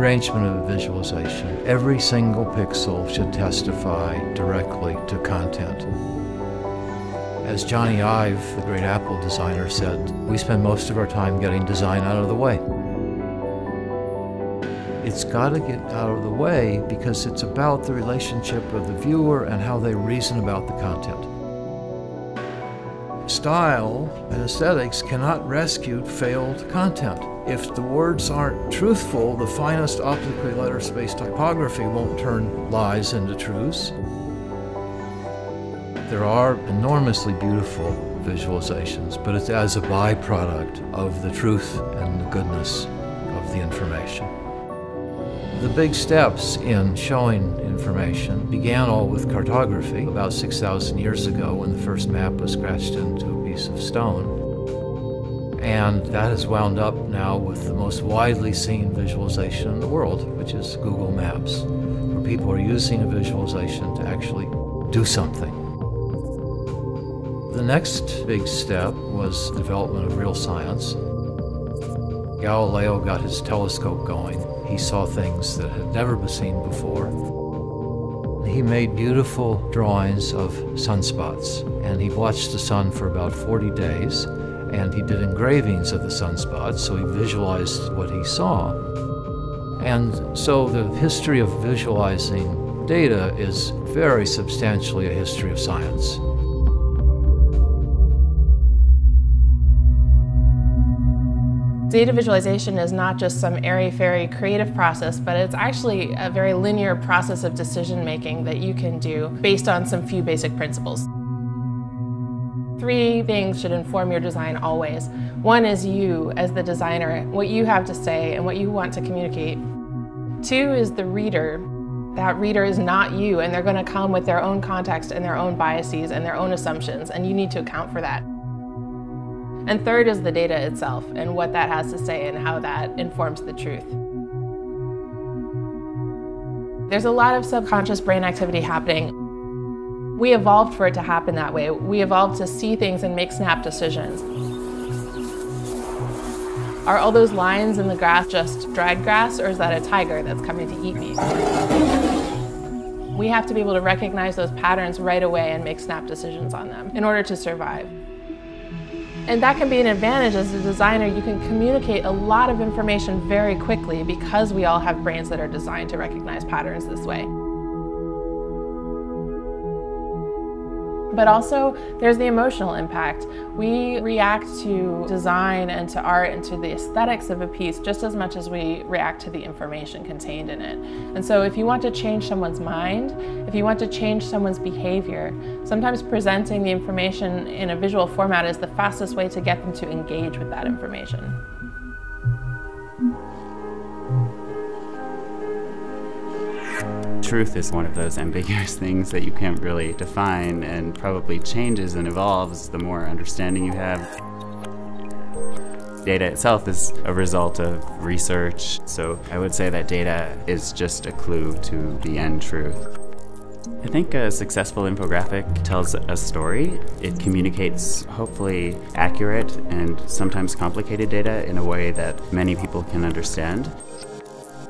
arrangement of a visualization, every single pixel should testify directly to content. As Johnny Ive, the great Apple designer, said, we spend most of our time getting design out of the way. It's got to get out of the way because it's about the relationship of the viewer and how they reason about the content. Style and aesthetics cannot rescue failed content. If the words aren't truthful, the finest optically letter-spaced typography won't turn lies into truths. There are enormously beautiful visualizations, but it's as a byproduct of the truth and the goodness of the information. The big steps in showing information began all with cartography about 6,000 years ago when the first map was scratched into a piece of stone. And that has wound up now with the most widely seen visualization in the world, which is Google Maps, where people are using a visualization to actually do something. The next big step was the development of real science. Galileo got his telescope going. He saw things that had never been seen before. He made beautiful drawings of sunspots, and he watched the sun for about 40 days, and he did engravings of the sunspots, so he visualized what he saw. And so the history of visualizing data is very substantially a history of science. Data visualization is not just some airy-fairy creative process, but it's actually a very linear process of decision-making that you can do based on some few basic principles. 3 things should inform your design always. 1 is you as the designer, what you have to say and what you want to communicate. 2 is the reader. That reader is not you, and they're going to come with their own context and their own biases and their own assumptions, and you need to account for that. And 3rd is the data itself and what that has to say and how that informs the truth. There's a lot of subconscious brain activity happening. We evolved for it to happen that way. We evolved to see things and make snap decisions. Are all those lines in the grass just dried grass, or is that a tiger that's coming to eat me? We have to be able to recognize those patterns right away and make snap decisions on them in order to survive. And that can be an advantage as a designer. You can communicate a lot of information very quickly because we all have brains that are designed to recognize patterns this way. But also, there's the emotional impact. We react to design and to art and to the aesthetics of a piece just as much as we react to the information contained in it. And so if you want to change someone's mind, if you want to change someone's behavior, sometimes presenting the information in a visual format is the fastest way to get them to engage with that information. Truth is one of those ambiguous things that you can't really define and probably changes and evolves the more understanding you have. Data itself is a result of research, so I would say that data is just a clue to the end truth. I think a successful infographic tells a story. It communicates hopefully accurate and sometimes complicated data in a way that many people can understand.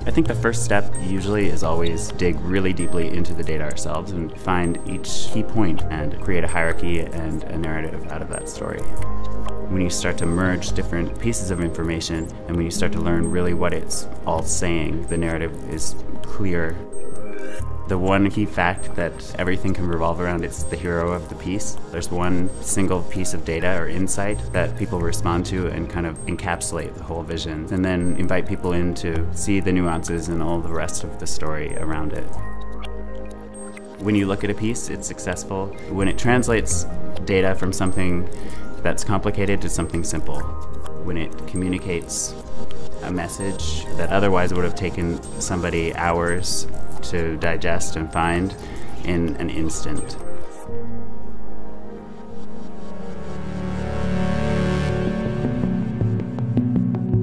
I think the first step usually is always dig really deeply into the data ourselves and find each key point and create a hierarchy and a narrative out of that story. When you start to merge different pieces of information and when you start to learn really what it's all saying, the narrative is clear. The one key fact that everything can revolve around is the hero of the piece. There's one single piece of data or insight that people respond to and kind of encapsulate the whole vision, and then invite people in to see the nuances and all the rest of the story around it. When you look at a piece, it's successful when it translates data from something that's complicated to something simple. When it communicates a message that otherwise would have taken somebody hours to digest and find in an instant.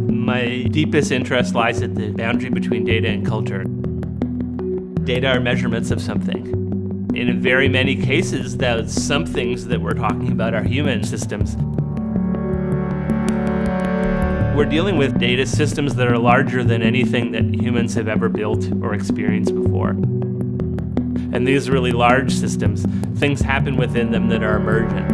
My deepest interest lies at the boundary between data and culture. Data are measurements of something. And in very many cases, those some things that we're talking about are human systems. We're dealing with data systems that are larger than anything that humans have ever built or experienced before. And these really large systems, things happen within them that are emergent.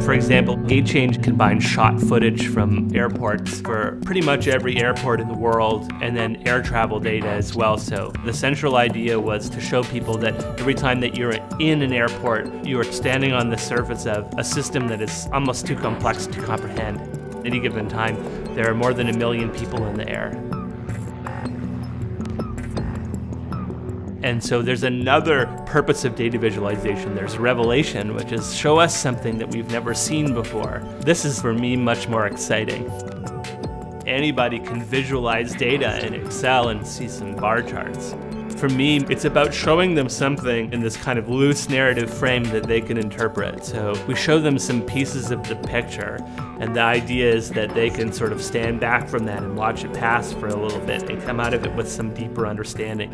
For example, GateChange combines shot footage from airports for pretty much every airport in the world, and then air travel data as well. So the central idea was to show people that every time that you're in an airport, you are standing on the surface of a system that is almost too complex to comprehend. At any given time, there are more than 1 million people in the air. And so there's another purpose of data visualization. There's revelation, which is show us something that we've never seen before. This is, for me, much more exciting. Anybody can visualize data in Excel and see some bar charts. For me, it's about showing them something in this kind of loose narrative frame that they can interpret. So we show them some pieces of the picture, and the idea is that they can sort of stand back from that and watch it pass for a little bit and come out of it with some deeper understanding.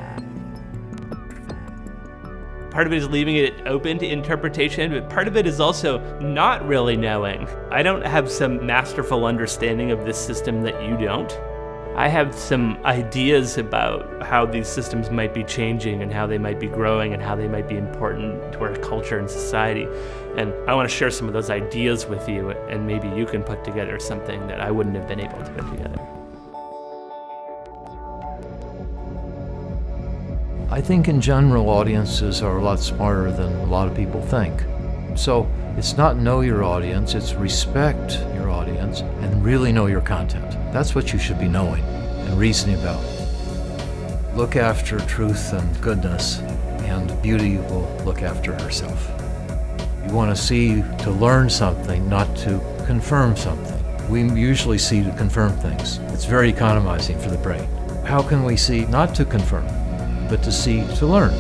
Part of it is leaving it open to interpretation, but part of it is also not really knowing. I don't have some masterful understanding of this system that you don't. I have some ideas about how these systems might be changing and how they might be growing and how they might be important to our culture and society. And I want to share some of those ideas with you, and maybe you can put together something that I wouldn't have been able to put together. I think in general audiences are a lot smarter than a lot of people think. So it's not know your audience, it's respect your audience and really know your content. That's what you should be knowing and reasoning about. Look after truth and goodness, and beauty will look after herself. You want to see to learn something, not to confirm something. We usually see to confirm things. It's very economizing for the brain. How can we see not to confirm, but to see to learn?